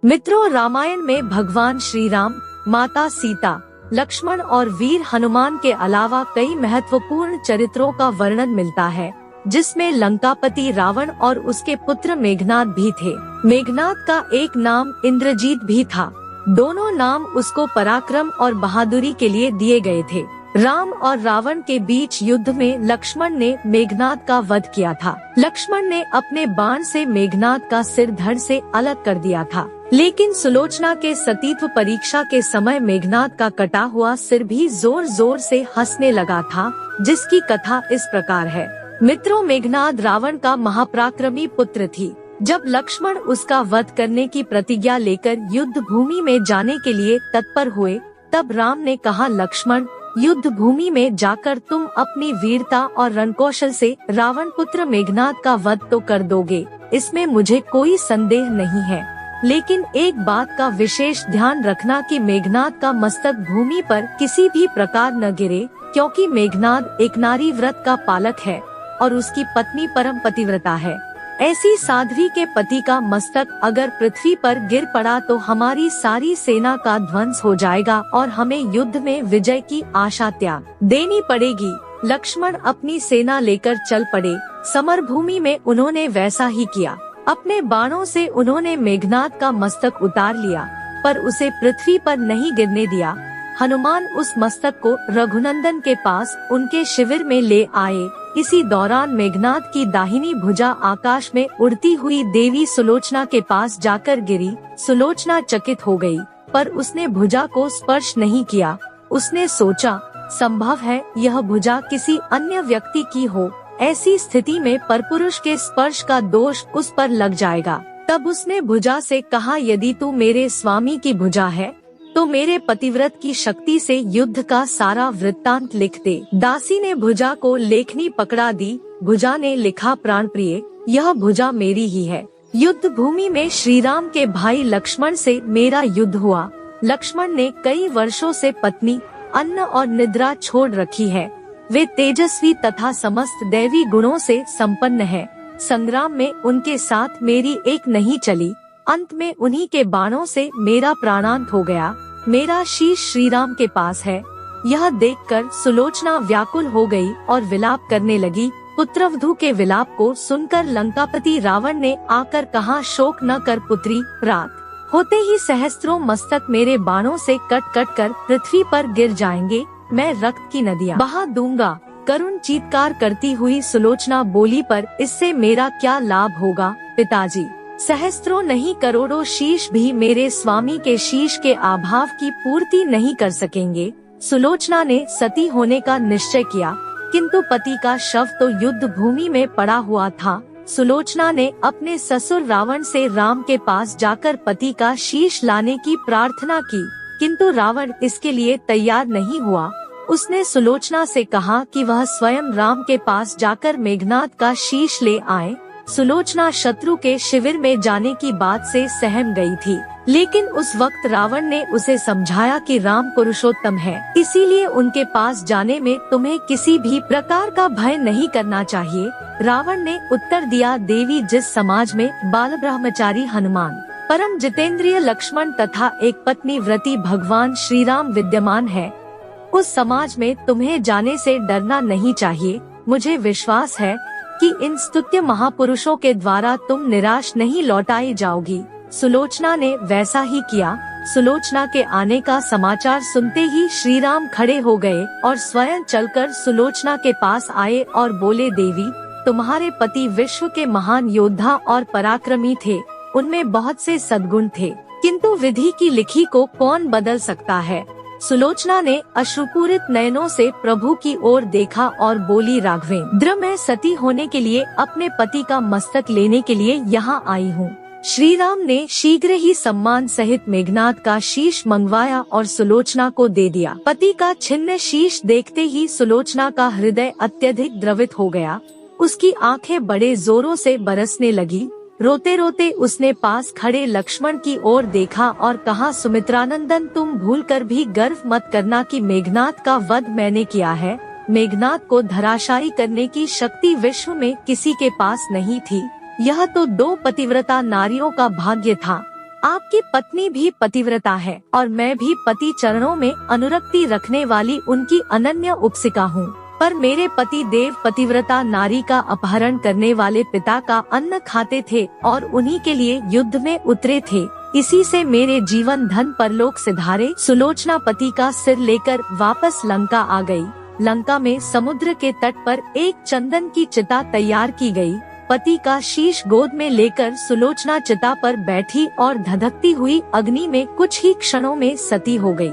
मित्रों, रामायण में भगवान श्री राम, माता सीता, लक्ष्मण और वीर हनुमान के अलावा कई महत्वपूर्ण चरित्रों का वर्णन मिलता है, जिसमें लंकापति रावण और उसके पुत्र मेघनाद भी थे। मेघनाद का एक नाम इंद्रजीत भी था। दोनों नाम उसको पराक्रम और बहादुरी के लिए दिए गए थे। राम और रावण के बीच युद्ध में लक्ष्मण ने मेघनाद का वध किया था। लक्ष्मण ने अपने बाण से मेघनाद का सिर धड़ से अलग कर दिया था, लेकिन सुलोचना के सतीत्व परीक्षा के समय मेघनाद का कटा हुआ सिर भी जोर जोर से हंसने लगा था, जिसकी कथा इस प्रकार है। मित्रों, मेघनाद रावण का महापराक्रमी पुत्र थी। जब लक्ष्मण उसका वध करने की प्रतिज्ञा लेकर युद्ध भूमि में जाने के लिए तत्पर हुए, तब राम ने कहा, लक्ष्मण, युद्ध भूमि में जाकर तुम अपनी वीरता और रणकौशल से रावण पुत्र मेघनाद का वध तो कर दोगे, इसमें मुझे कोई संदेह नहीं है। लेकिन एक बात का विशेष ध्यान रखना कि मेघनाद का मस्तक भूमि पर किसी भी प्रकार न गिरे, क्योंकि मेघनाद एक नारी व्रत का पालक है और उसकी पत्नी परम पतिव्रता है। ऐसी साध्वी के पति का मस्तक अगर पृथ्वी पर गिर पड़ा तो हमारी सारी सेना का ध्वंस हो जाएगा और हमें युद्ध में विजय की आशा त्याग देनी पड़ेगी। लक्ष्मण अपनी सेना लेकर चल पड़े। समर भूमि में उन्होंने वैसा ही किया। अपने बाणों से उन्होंने मेघनाद का मस्तक उतार लिया, पर उसे पृथ्वी पर नहीं गिरने दिया। हनुमान उस मस्तक को रघुनंदन के पास उनके शिविर में ले आए। इसी दौरान मेघनाद की दाहिनी भुजा आकाश में उड़ती हुई देवी सुलोचना के पास जाकर गिरी। सुलोचना चकित हो गई, पर उसने भुजा को स्पर्श नहीं किया। उसने सोचा, संभव है यह भुजा किसी अन्य व्यक्ति की हो। ऐसी स्थिति में परपुरुष के स्पर्श का दोष उस पर लग जाएगा। तब उसने भुजा से कहा, यदि तू मेरे स्वामी की भुजा है तो मेरे पतिव्रत की शक्ति से युद्ध का सारा वृत्तांत लिख दे। दासी ने भुजा को लेखनी पकड़ा दी। भुजा ने लिखा, प्राण प्रिय, यह भुजा मेरी ही है। युद्ध भूमि में श्री राम के भाई लक्ष्मण से मेरा युद्ध हुआ। लक्ष्मण ने कई वर्षों से पत्नी, अन्न और निद्रा छोड़ रखी है। वे तेजस्वी तथा समस्त दैवी गुणों से संपन्न है। संग्राम में उनके साथ मेरी एक नहीं चली। अंत में उन्हीं के बाणों से मेरा प्राणांत हो गया। मेरा शीश श्री राम के पास है। यह देखकर सुलोचना व्याकुल हो गई और विलाप करने लगी। पुत्रवधू के विलाप को सुनकर लंकापति रावण ने आकर कहा, शोक न कर पुत्री, रात होते ही सहस्त्रों मस्तक मेरे बाणों से कट कट कर पृथ्वी पर गिर जाएंगे। मैं रक्त की नदियाँ बहा दूंगा। करुण चीत्कार करती हुई सुलोचना बोली, पर इससे मेरा क्या लाभ होगा पिताजी? सहस्त्रों नहीं करोड़ों शीश भी मेरे स्वामी के शीश के अभाव की पूर्ति नहीं कर सकेंगे। सुलोचना ने सती होने का निश्चय किया, किंतु पति का शव तो युद्ध भूमि में पड़ा हुआ था। सुलोचना ने अपने ससुर रावण से राम के पास जाकर पति का शीश लाने की प्रार्थना की, किंतु रावण इसके लिए तैयार नहीं हुआ। उसने सुलोचना से कहा कि वह स्वयं राम के पास जाकर मेघनाद का शीश ले आए। सुलोचना शत्रु के शिविर में जाने की बात से सहम गई थी, लेकिन उस वक्त रावण ने उसे समझाया कि राम पुरुषोत्तम है, इसीलिए उनके पास जाने में तुम्हें किसी भी प्रकार का भय नहीं करना चाहिए। रावण ने उत्तर दिया, देवी, जिस समाज में बाल ब्रह्मचारी हनुमान, परम जितेंद्रिय लक्ष्मण तथा एक पत्नी व्रती भगवान श्री राम विद्यमान है, उस समाज में तुम्हें जाने से डरना नहीं चाहिए। मुझे विश्वास है कि इन स्तुत्य महापुरुषों के द्वारा तुम निराश नहीं लौटाई जाओगी। सुलोचना ने वैसा ही किया। सुलोचना के आने का समाचार सुनते ही श्री राम खड़े हो गए और स्वयं चलकर सुलोचना के पास आए और बोले, देवी, तुम्हारे पति विश्व के महान योद्धा और पराक्रमी थे। उनमें बहुत से सद्गुण थे, किंतु विधि की लिखी को कौन बदल सकता है? सुलोचना ने अश्रुपूरित नयनों से प्रभु की ओर देखा और बोली, राघवेंद्र, मैं सती होने के लिए अपने पति का मस्तक लेने के लिए यहाँ आई हूँ। श्री राम ने शीघ्र ही सम्मान सहित मेघनाद का शीश मंगवाया और सुलोचना को दे दिया। पति का छिन्न शीश देखते ही सुलोचना का हृदय अत्यधिक द्रवित हो गया। उसकी आंखें बड़े जोरों से बरसने लगी। रोते रोते उसने पास खड़े लक्ष्मण की ओर देखा और कहा, सुमित्रानंदन, तुम भूलकर भी गर्व मत करना कि मेघनाद का वध मैंने किया है। मेघनाद को धराशायी करने की शक्ति विश्व में किसी के पास नहीं थी। यह तो 2 पतिव्रता नारियों का भाग्य था। आपकी पत्नी भी पतिव्रता है और मैं भी पति चरणों में अनुरक्ति रखने वाली उनकी अनन्य उपासिका हूँ। पर मेरे पति देव पतिव्रता नारी का अपहरण करने वाले पिता का अन्न खाते थे और उन्हीं के लिए युद्ध में उतरे थे। इसी से मेरे जीवन धन परलोक सिधारे। सुलोचना पति का सिर लेकर वापस लंका आ गई। लंका में समुद्र के तट पर एक चंदन की चिता तैयार की गई। पति का शीश गोद में लेकर सुलोचना चिता पर बैठी और धधकती हुई अग्नि में कुछ ही क्षणों में सती हो गई।